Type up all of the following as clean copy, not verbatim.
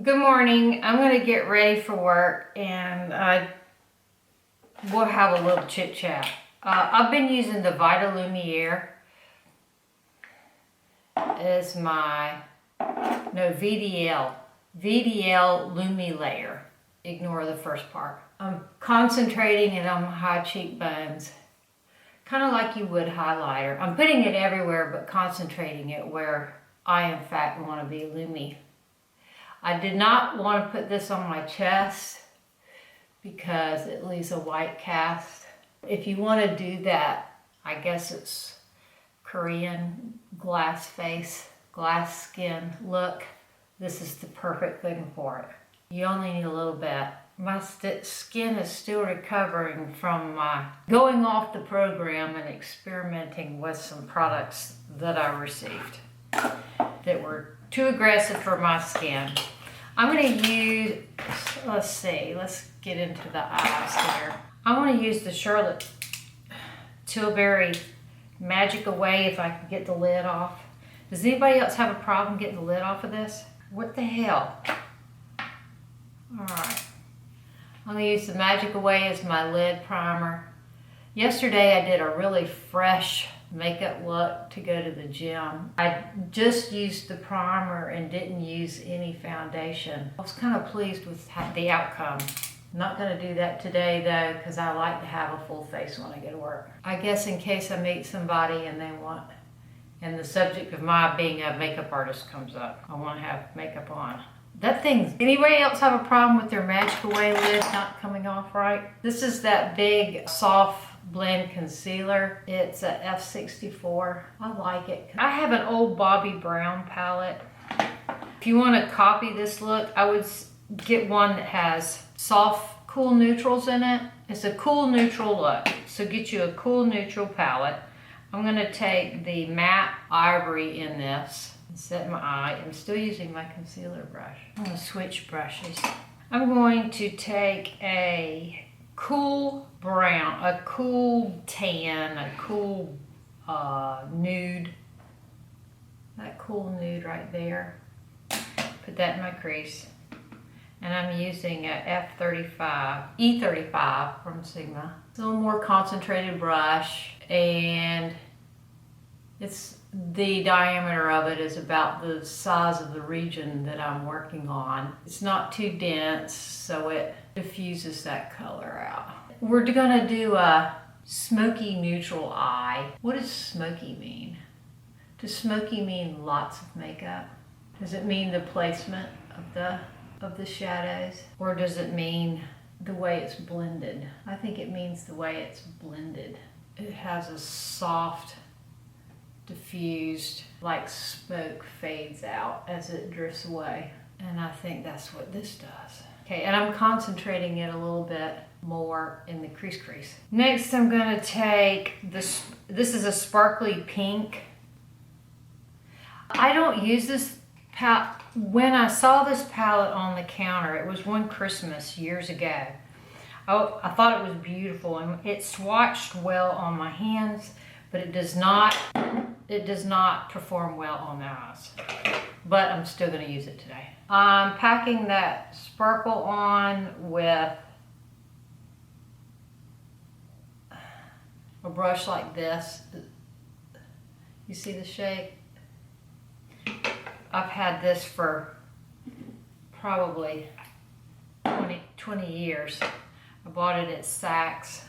Good morning. I'm going to get ready for work and we'll have a little chit chat. I've been using the VDL Lumilayer as my, VDL Lumilayer. Ignore the first part. I'm concentrating it on my high cheekbones, kind of like you would highlighter. I'm putting it everywhere but concentrating it where I in fact want to be Lumi. I did not want to put this on my chest because it leaves a white cast. If you want to do that, I guess it's Korean glass face, glass skin look. This is the perfect thing for it. You only need a little bit. My skin is still recovering from my going off the program and experimenting with some products that I received that were too aggressive for my skin. I'm going to use, let's get into the eyes here. I want to use the Tilbury Magic Away if I can get the lid off. Does anybody else have a problem getting the lid off of this? What the hell? Alright. I'm going to use the Magic Away as my lid primer. Yesterday I did a really fresh makeup look to go to the gym. I just used the primer and didn't use any foundation. I was kind of pleased with the outcome. I'm not going to do that today though because I like to have a full face when I go to work. I guess in case I meet somebody and and the subject of my being a makeup artist comes up, I want to have makeup on. Anybody else have a problem with their Magic Away lid not coming off right? This is that big soft blend concealer. It's a F64. I like it. I have an old Bobbi brown palette. If you want to copy this look, I would get one that has soft, cool neutrals in it. It's a cool neutral look. So get you a cool neutral palette. I'm going to take the matte ivory in this and set my eye. I'm still using my concealer brush. I'm going to switch brushes. I'm going to take a cool brown, a cool tan, a cool nude. That cool nude right there. Put that in my crease. And I'm using a E35 from Sigma. It's a little more concentrated brush, and the diameter of it is about the size of the region that I'm working on. It's not too dense, so it diffuses that color out. We're gonna do a smoky neutral eye. What does smoky mean? Does smoky mean lots of makeup? Does it mean the placement of the shadows? Or does it mean the way it's blended? I think it means the way it's blended. It has a soft, diffused, like smoke fades out as it drifts away. And I think that's what this does. Okay, and I'm concentrating it a little bit more in the crease. Next, I'm gonna take this is a sparkly pink. I don't use this palette. When I saw this palette on the counter, it was one Christmas years ago. I thought it was beautiful and it swatched well on my hands, but it does not perform well on the eyes. But I'm still gonna use it today. I'm packing that sparkle on with a brush like this. You see the shape? I've had this for probably 20 years. I bought it at Saks.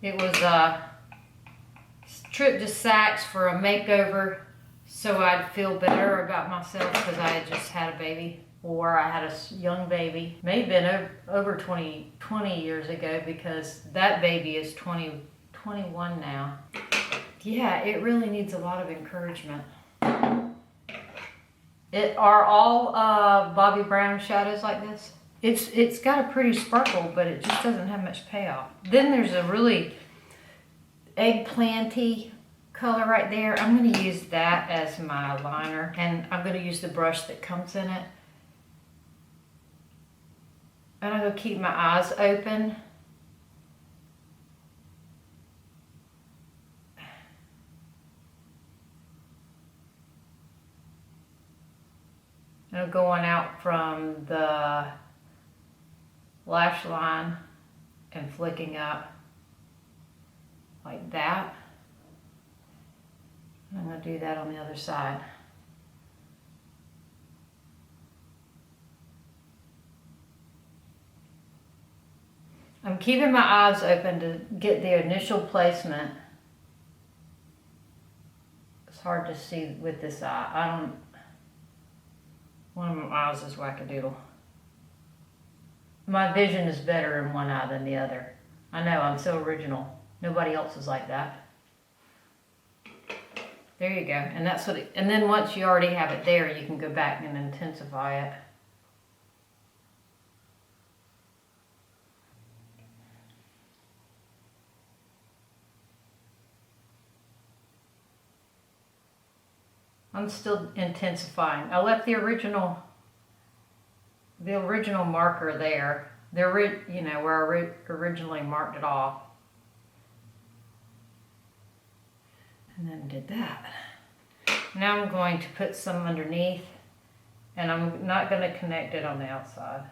It was a trip to Saks for a makeover so I'd feel better about myself because I had just had a baby, or I had a young baby. May have been over 20 years ago because that baby is 21 now. Yeah, it really needs a lot of encouragement. Are all Bobbi brown shadows like this? It's got a pretty sparkle, but it just doesn't have much payoff. Then there's a really eggplanty color right there. I'm going to use that as my liner, and I'm going to use the brush that comes in it. And I'm going to keep my eyes open. And going out from the lash line and flicking up like that. I'm going to do that on the other side. I'm keeping my eyes open to get the initial placement. It's hard to see with this eye. One of my eyes is wackadoodle. My vision is better in one eye than the other. I know, I'm so original. Nobody else is like that. There you go. And that's what and then once you already have it there, you can go back and intensify it. I'm still intensifying. I left the original marker there. You know, where I originally marked it off. And then did that. Now I'm going to put some underneath, and I'm not going to connect it on the outside.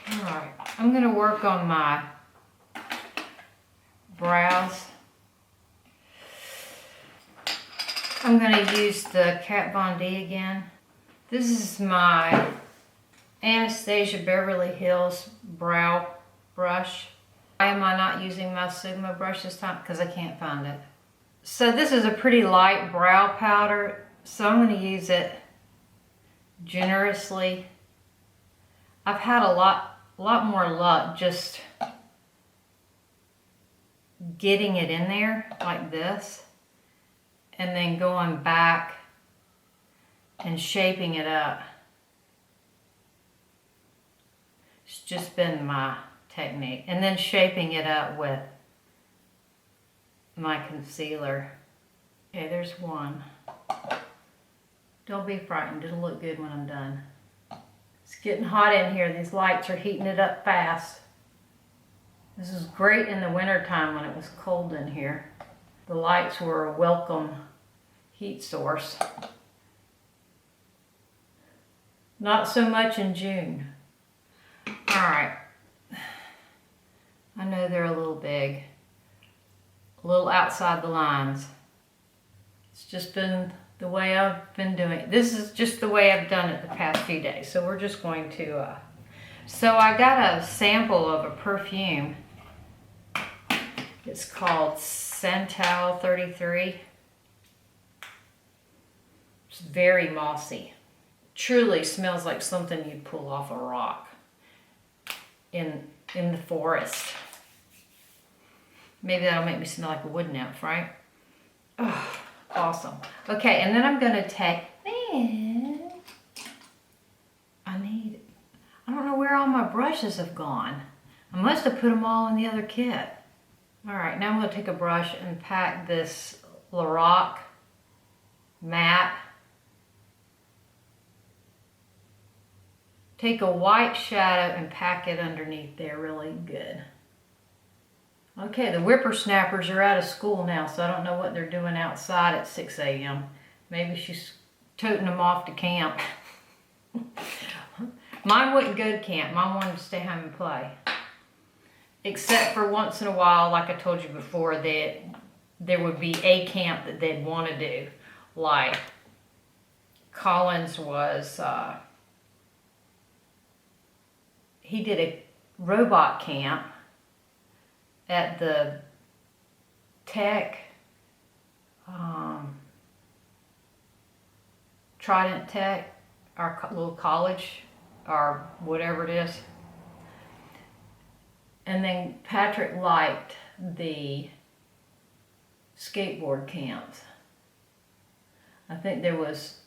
Alright, I'm going to work on my brows. I'm going to use the Kat Von D again. This is my Anastasia Beverly Hills brow brush. Why am I not using my Sigma brush this time? Because I can't find it. So this is a pretty light brow powder, so I'm going to use it generously. I've had a lot more luck just getting it in there like this and then going back and shaping it up. It's just been my technique. And then shaping it up with my concealer. Okay, there's one. Don't be frightened, it'll look good when I'm done. It's getting hot in here. These lights are heating it up fast. This is great in the winter time when it was cold in here. The lights were a welcome heat source. Not so much in June. Alright. I know they're a little big. A little outside the lines. It's just been the way I've been doing it. This is just the way I've done it the past few days. So we're just going to, so I got a sample of a perfume. It's called Santal 33. It's very mossy. Truly smells like something you'd pull off a rock in the forest. Maybe that'll make me smell like a wood nymph, right? Oh, awesome. Okay, and then I'm gonna take, I don't know where all my brushes have gone. I must have put them all in the other kit. All right, now I'm gonna take a brush and pack this Lorac matte. Take a white shadow and pack it underneath there really good. Okay, the whippersnappers are out of school now, so I don't know what they're doing outside at 6 a.m. Maybe she's toting them off to camp. Mine wouldn't go to camp. Mine wanted to stay home and play. Except for once in a while, like I told you before, that there would be a camp that they'd want to do. Like Collins was, he did a robot camp at the Tech, Trident Tech, our little college, or whatever it is. And then Patrick liked the skateboard camps. I think there was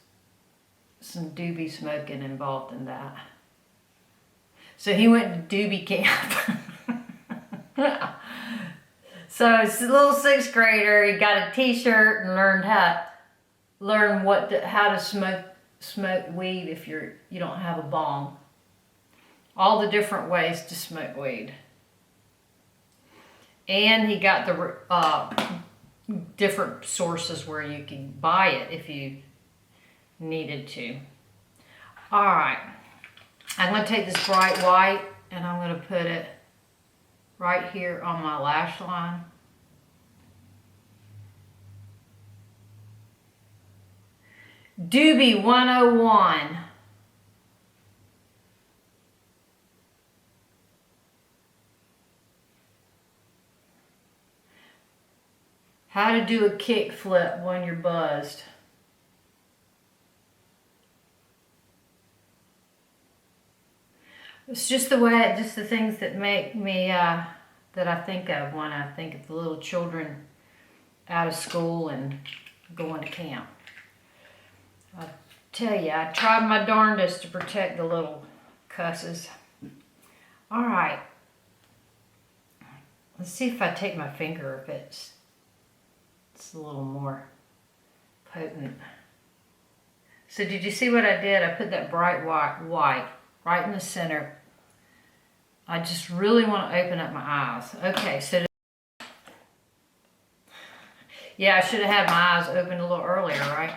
some doobie smoking involved in that. So he went to doobie camp. So it's a little 6th grader. He got a t-shirt and learned how to smoke weed if you don't have a bong. All the different ways to smoke weed. And he got the different sources where you can buy it if you needed to. All right, I'm going to take this bright white and I'm going to put it right here on my lash line. Doobie 101. How to do a kick flip when you're buzzed. It's just the way, just the things that make me, that I think of when I think of the little children out of school and going to camp. I tell you, I tried my darndest to protect the little cusses. All right. Let's see if I take my finger, if it's a little more potent. So did you see what I did? I put that bright white right in the center. I just really want to open up my eyes. Okay, so yeah, I should have had my eyes open a little earlier, right?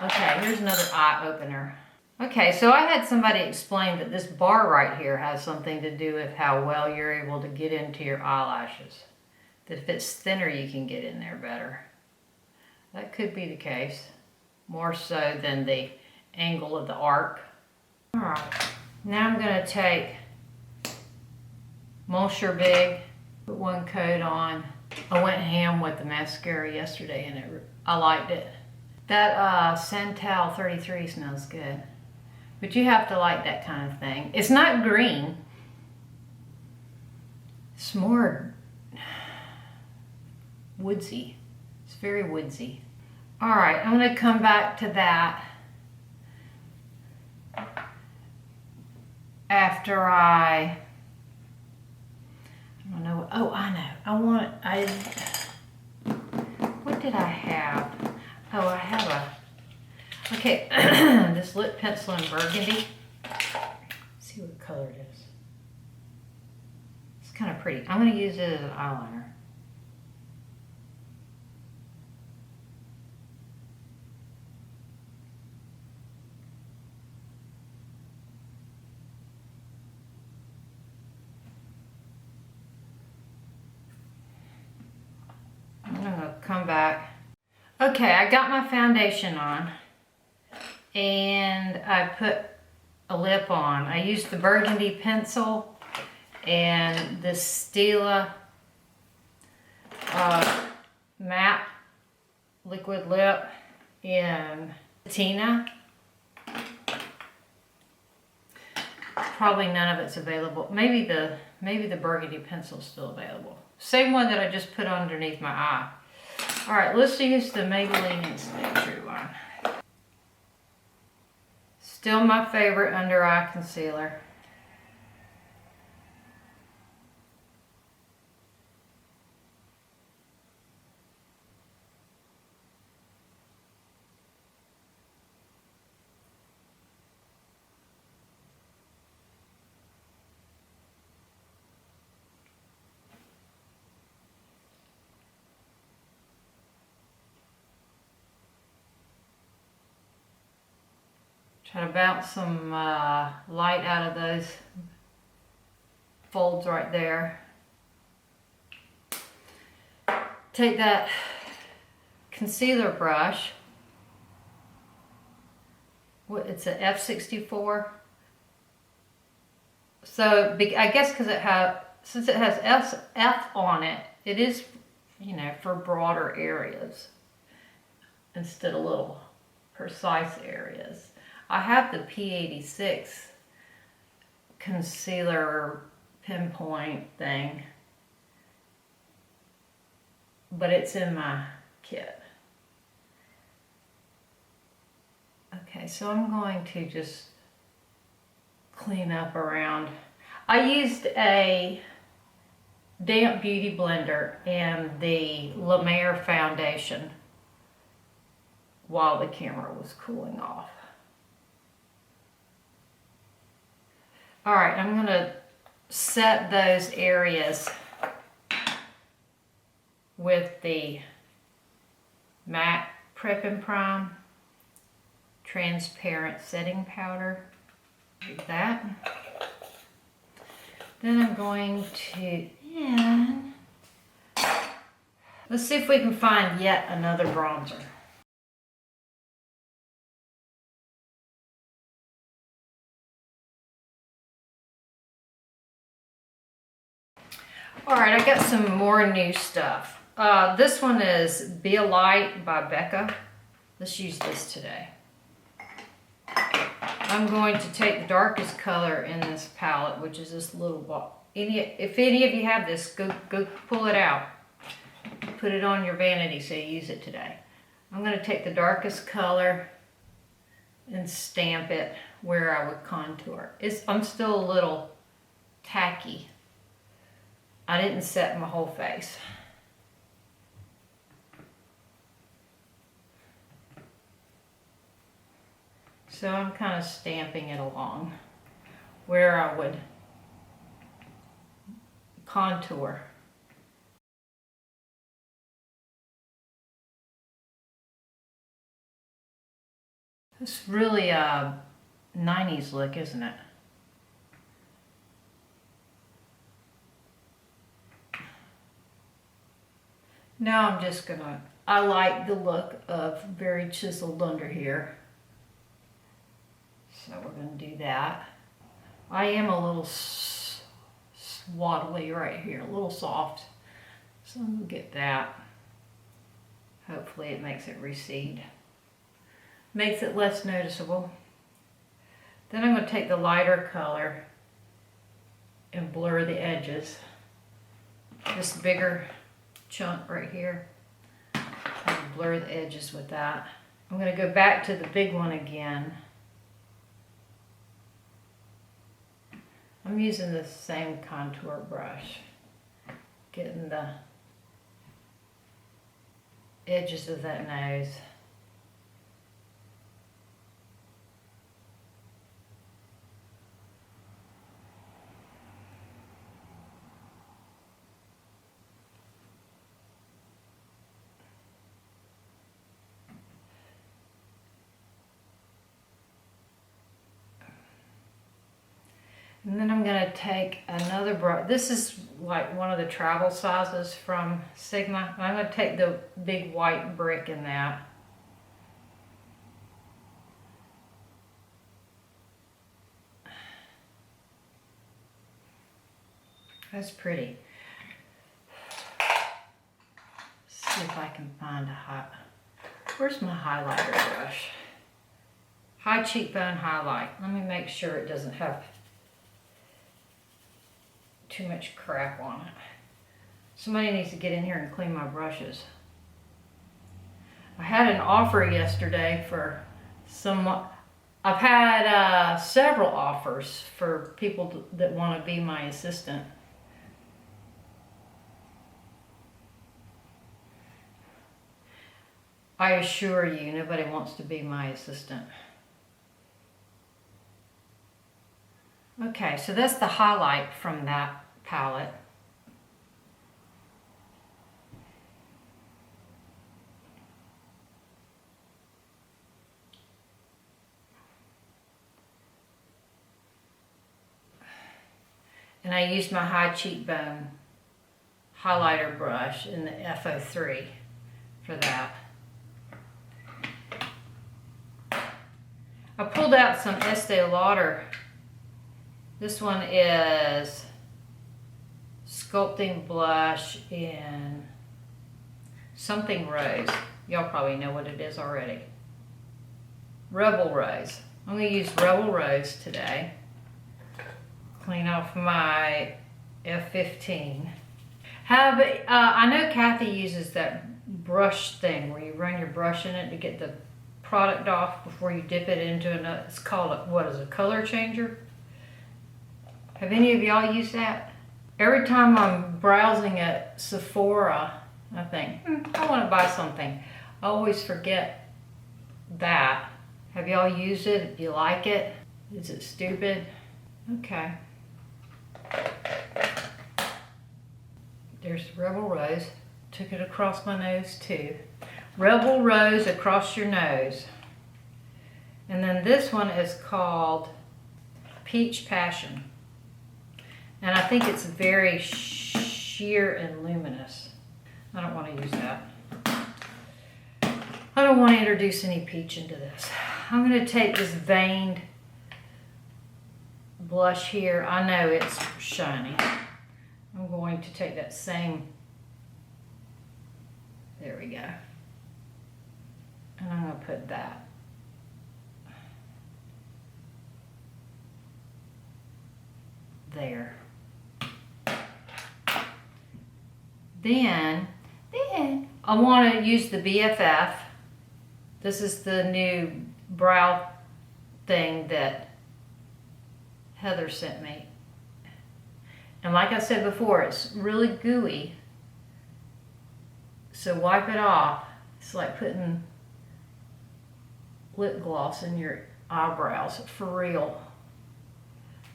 Okay, here's another eye opener. Okay, so I had somebody explain that this bar right here has something to do with how well you're able to get into your eyelashes. That if it's thinner, you can get in there better. That could be the case, more so than the angle of the arc. All right, now I'm gonna take Monsieur Big, put one coat on. I went ham with the mascara yesterday and I liked it. That Santal 33 smells good. But you have to like that kind of thing. It's not green. It's more woodsy. It's very woodsy. All right, I'm gonna come back to that after I don't know. Oh, I know. What did I have? Oh, I have okay, this lip pencil in burgundy. Let's see what color it is. It's kind of pretty. I'm going to use it as an eyeliner. I'm going to come back. Okay, I got my foundation on. And I put a lip on. I used the burgundy pencil and the Stila matte liquid lip in Tina. Probably none of it's available. Maybe the burgundy pencil's still available. Same one that I just put underneath my eye. All right, let's use the Maybelline Instant True one. Still my favorite under eye concealer. Try to bounce some light out of those folds right there. Take that concealer brush. It's an F64. So I guess because since it has F on it, it is, you know, for broader areas instead of little precise areas. I have the P86 concealer pinpoint thing, but it's in my kit. Okay, so I'm going to just clean up around. I used a damp beauty blender and the Mer Foundation while the camera was cooling off. All right, I'm gonna set those areas with the Matte Prep and Prime transparent setting powder. Like that. Then I'm going to, and let's see if we can find yet another bronzer. All right, I got some more new stuff. This one is Be a Light by Becca. Let's use this today. I'm going to take the darkest color in this palette, which is this little ball. If any of you have this, go pull it out. Put it on your vanity so you use it today. I'm going to take the darkest color and stamp it where I would contour. I'm still a little tacky. I didn't set my whole face. So I'm kind of stamping it along where I would contour. It's really a 90s look, isn't it? Now I'm just gonna, I like the look of very chiseled under here. So we're gonna do that. I am a little swaddly right here, a little soft. So I'm gonna get that. Hopefully it makes it recede. Makes it less noticeable. Then I'm gonna take the lighter color and blur the edges. This bigger chunk right here. I'm gonna blur the edges with that. I'm gonna go back to the big one again. I'm using the same contour brush, getting the edges of that nose. And then I'm going to take another brush. This is like one of the travel sizes from Sigma. I'm going to take the big white brick in that. That's pretty. See if I can find a hot. Where's my highlighter brush? High cheekbone highlight. Let me make sure it doesn't have too much crap on it. Somebody needs to get in here and clean my brushes. I had an offer yesterday for someone. I've had several offers for people that want to be my assistant. I assure you, nobody wants to be my assistant. Okay, so that's the highlight from that palette. And I used my high cheekbone highlighter brush in the F03 for that. I pulled out some Estee Lauder. This one is Sculpting Blush in something rose. Y'all probably know what it is already. Rebel Rose. I'm going to use Rebel Rose today. Clean off my F15. I know Kathy uses that brush thing where you run your brush in it to get the product off before you dip it into another. It's called a color changer. Have any of y'all used that? Every time I'm browsing at Sephora, I think, I want to buy something. I always forget that. Have y'all used it? Do you like it? Is it stupid? Okay. There's Rebel Rose. Took it across my nose too. Rebel Rose across your nose. And then this one is called Peach Passion. And I think it's very sheer and luminous. I don't want to use that. I don't want to introduce any peach into this. I'm going to take this veined blush here. I know it's shiny. I'm going to take that same, there we go. And I'm going to put that. There. Then I want to use the BFF. This is the new brow thing that Heather sent me. And like I said before, it's really gooey. So wipe it off. It's like putting lip gloss in your eyebrows, for real.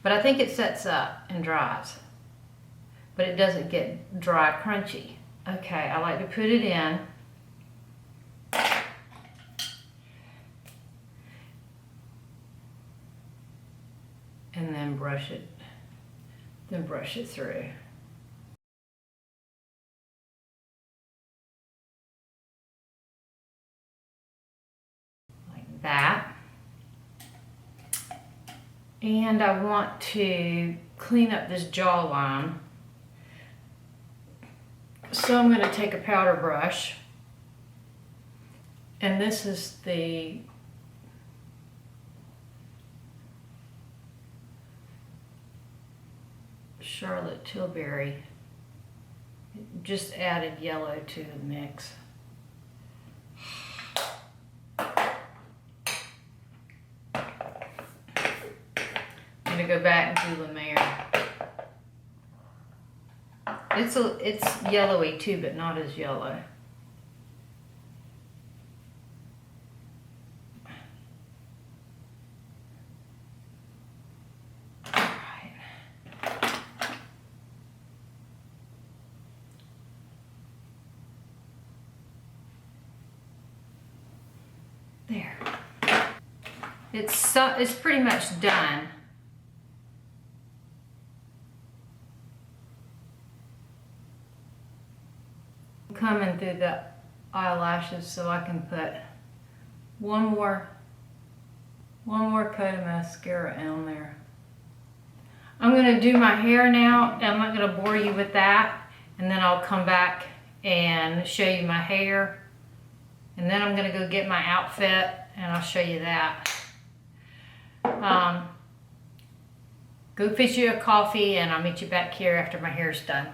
But I think it sets up and dries. But it doesn't get dry crunchy. Okay, I like to put it in. And then brush it through. Like that. And I want to clean up this jawline. So I'm going to take a powder brush. And this is the Charlotte Tilbury. Just added yellow to the mix. I'm going to go back and do Lumilayer. It's yellowy too, but not as yellow. There. It's pretty much done. Coming through the eyelashes so I can put one more coat of mascara on there. I'm going to do my hair now. I'm not going to bore you with that, and then I'll come back and show you my hair, and then I'm going to go get my outfit and I'll show you that. Go fix you a coffee and I'll meet you back here after my hair's done.